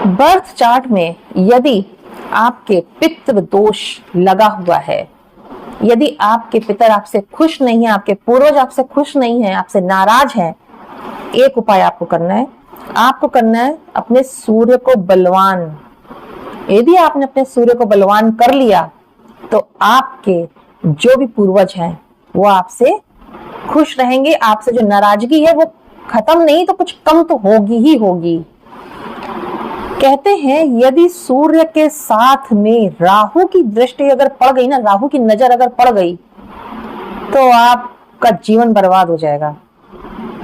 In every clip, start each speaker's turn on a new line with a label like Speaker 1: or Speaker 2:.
Speaker 1: Birth chart में यदि आपके पितृ दोष लगा हुआ है, यदि आपके पितर आपसे खुश नहीं है, आपके पूर्वज आपसे खुश नहीं है, आपसे नाराज है, एक उपाय आपको करना है। आपको करना है अपने सूर्य को बलवान। यदि आपने अपने सूर्य को बलवान कर लिया तो आपके जो भी पूर्वज हैं वो आपसे खुश रहेंगे। आपसे जो नाराजगी है वो खत्म नहीं तो कुछ कम तो होगी ही होगी। कहते हैं यदि सूर्य के साथ में राहु की दृष्टि अगर पड़ गई ना, राहु की नजर अगर पड़ गई तो आपका जीवन बर्बाद हो जाएगा।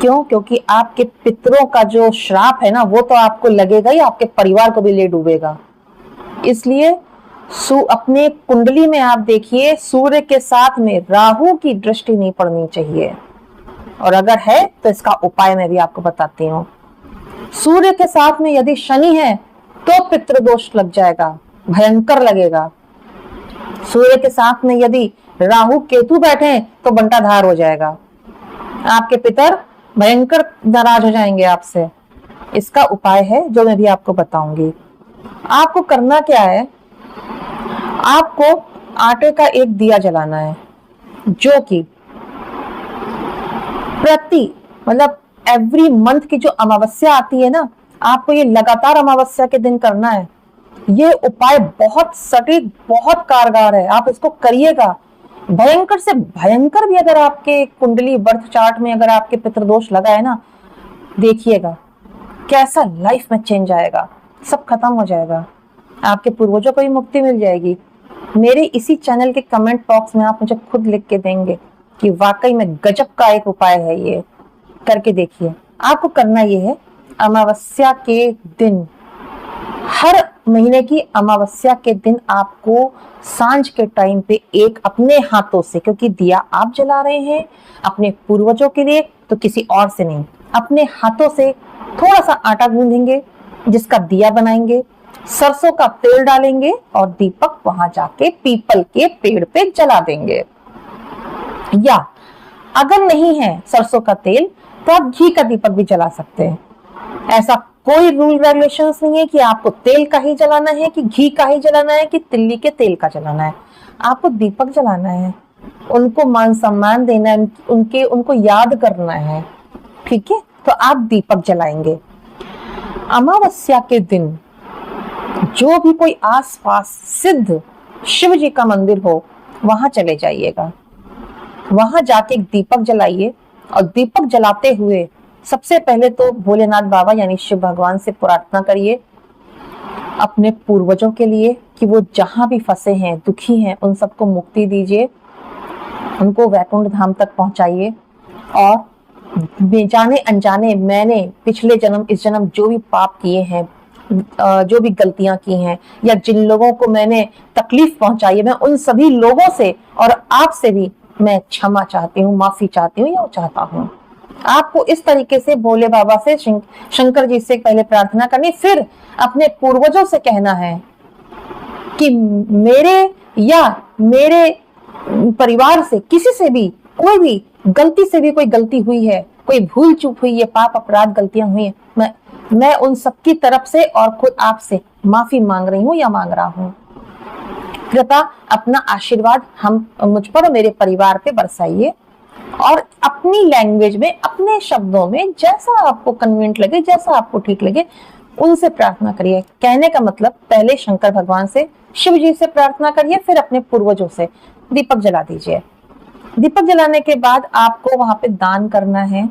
Speaker 1: क्यों? क्योंकि आपके पितरों का जो श्राप है ना वो तो आपको लगेगा ही, आपके परिवार को भी ले डूबेगा। इसलिए अपने कुंडली में आप देखिए सूर्य के साथ में राहु की दृष्टि नहीं पड़नी चाहिए, और अगर है तो इसका उपाय मैं भी आपको बताती हूँ। सूर्य के साथ में यदि शनि है तो पितृदोष लग जाएगा, भयंकर लगेगा। सूर्य के साथ में यदि राहु केतु बैठे तो बंटाधार हो जाएगा, आपके पितर भयंकर नाराज हो जाएंगे आपसे। इसका उपाय है जो मैं भी आपको बताऊंगी। आपको करना क्या है, आपको आटे का एक दिया जलाना है जो कि एवरी मंथ की जो अमावस्या आती है ना, आपको ये लगातार अमावस्या के दिन करना है। ये उपाय बहुत सटीक, बहुत कारगर है, आप इसको करिएगा। भयंकर से भयंकर भी अगर आपके कुंडली बर्थ चार्ट में अगर आपके पितृदोष लगा है ना, देखिएगा कैसा लाइफ में चेंज आएगा, सब खत्म हो जाएगा, आपके पूर्वजों को भी मुक्ति मिल जाएगी। मेरे इसी चैनल के कमेंट बॉक्स में आप मुझे खुद लिख के देंगे कि वाकई में गजब का एक उपाय है, ये करके देखिए। आपको करना ये है, अमावस्या के दिन, हर महीने की अमावस्या के दिन आपको सांझ के टाइम पे एक अपने हाथों से, क्योंकि दिया आप जला रहे हैं अपने पूर्वजों के लिए तो किसी और से नहीं, अपने हाथों से थोड़ा सा आटा गूंदेंगे जिसका दिया बनाएंगे, सरसों का तेल डालेंगे और दीपक वहां जाके पीपल के पेड़ पे जला देंगे। या अगर नहीं है सरसों का तेल तो आप घी का दीपक भी जला सकते हैं। ऐसा कोई रूल रेगुलेशंस नहीं है कि आपको तेल का ही जलाना है, कि घी का ही जलाना है, कि तिल्ली के तेल का जलाना है। आपको दीपक जलाना है, उनको मान सम्मान देना है, उनको याद करना है, ठीक है? तो आप दीपक जलाएंगे। अमावस्या के दिन जो भी कोई आसपास सिद्ध शिव जी का मंदिर हो वहां चले जाइएगा, वहां जाके एक दीपक जलाइए। और दीपक जलाते हुए सबसे पहले तो भोलेनाथ बाबा यानी शिव भगवान से प्रार्थना करिए अपने पूर्वजों के लिए कि वो जहां भी फंसे हैं, दुखी हैं, उन सबको मुक्ति दीजिए, उनको वैकुंठ धाम तक पहुंचाइए। और जाने अनजाने मैंने पिछले जन्म इस जन्म जो भी पाप किए हैं, जो भी गलतियां की हैं, या जिन लोगों को मैंने तकलीफ पहुंचाई है, मैं उन सभी लोगों से और आपसे भी मैं क्षमा चाहती हूँ, माफी चाहती हूँ या चाहता हूँ। आपको इस तरीके से भोले बाबा से, शंकर जी से पहले प्रार्थना करनी, फिर अपने पूर्वजों से कहना है कि मेरे या मेरे परिवार से किसी से भी कोई भी गलती से भी कोई गलती हुई है, कोई भूल चूक हुई है, पाप अपराध गलतियां हुई है, मैं उन सबकी तरफ से और खुद आपसे माफी मांग रही हूँ या मांग रहा हूँ। कृपया अपना आशीर्वाद हम मुझ पर और मेरे परिवार पे बरसाइए, और अपनी लैंग्वेज में, अपने शब्दों में, जैसा आपको कन्वीनियंट लगे, जैसा आपको ठीक लगे, उनसे प्रार्थना करिए। कहने का मतलब पहले शंकर भगवान से, शिव जी से प्रार्थना करिए, फिर अपने पूर्वजों से दीपक जला दीजिए। दीपक जलाने के बाद आपको वहां पे दान करना है।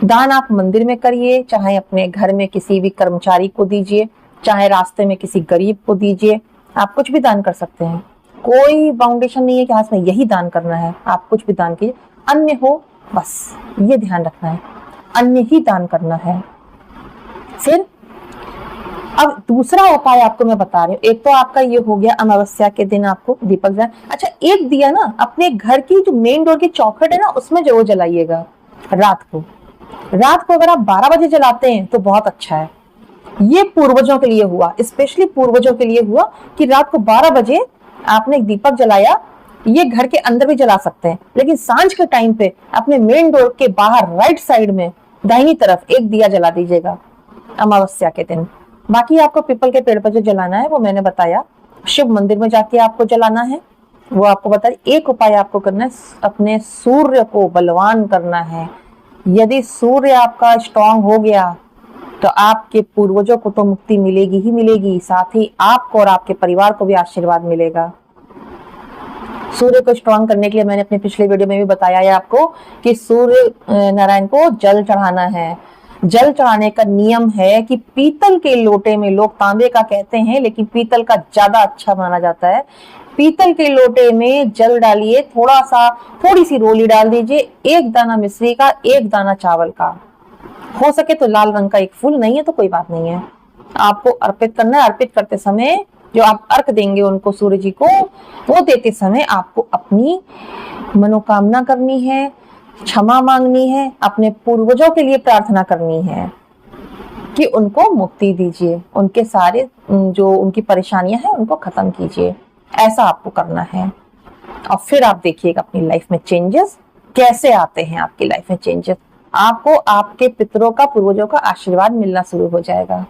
Speaker 1: दान आप मंदिर में करिए, चाहे अपने घर में किसी भी कर्मचारी को दीजिए, चाहे रास्ते में किसी गरीब को दीजिए, आप कुछ भी दान कर सकते हैं। कोई बाउंडेशन नहीं है कि हाँ यही दान करना है, आप कुछ भी दान कीजिए। अन्य हो, बस ये ध्यान रखना है, अन्य ही दान करना है। फिर अब दूसरा उपाय आपको मैं बता रही हूँ। एक तो आपका ये हो गया अमावस्या के दिन आपको दीपक जला। अच्छा, एक दिया ना अपने घर की जो मेन डोर की चौखट है ना, उसमें जरूर जलाइएगा रात को। अगर आप 12 बजे जलाते हैं तो बहुत अच्छा है। ये पूर्वजों के लिए हुआ, स्पेशली पूर्वजों के लिए हुआ कि रात को 12 बजे आपने एक दीपक जलाया। ये घर के अंदर भी जला सकते हैं, लेकिन सांझ के टाइम पे अपने मेन डोर के बाहर राइट साइड में दाहिनी तरफ एक दिया जला दीजिएगा अमावस्या के दिन। बाकी आपको पीपल के पेड़ पर जो जलाना है वो मैंने बताया, शिव मंदिर में जाके आपको जलाना है वो आपको बता। एक उपाय आपको करना है, अपने सूर्य को बलवान करना है। यदि सूर्य आपका स्ट्रांग हो गया तो आपके पूर्वजों को तो मुक्ति मिलेगी ही मिलेगी, साथ ही आपको और आपके परिवार को भी आशीर्वाद मिलेगा। सूर्य को स्ट्रांग करने के लिए मैंने अपने पिछले वीडियो में भी बताया है आपको कि सूर्य नारायण को जल चढ़ाना है। जल चढ़ाने का नियम है कि पीतल के लोटे में, लोग तांबे का कहते हैं लेकिन पीतल का ज्यादा अच्छा माना जाता है। पीतल के लोटे में जल डालिए, थोड़ी सी रोली डाल दीजिए, एक दाना मिश्री का, एक दाना चावल का, हो सके तो लाल रंग का एक फूल, नहीं है तो कोई बात नहीं है। आपको अर्पित करना है। अर्पित करते समय जो आप अर्घ देंगे उनको, सूर्य जी को, वो देते समय आपको अपनी मनोकामना करनी है, क्षमा मांगनी है, अपने पूर्वजों के लिए प्रार्थना करनी है कि उनको मुक्ति दीजिए, उनके सारे जो उनकी परेशानियां हैं उनको खत्म कीजिए। ऐसा आपको करना है और फिर आप देखिएगा अपनी लाइफ में चेंजेस कैसे आते हैं। आपकी लाइफ में चेंजेस, आपको आपके पितरों का, पूर्वजों का आशीर्वाद मिलना शुरू हो जाएगा।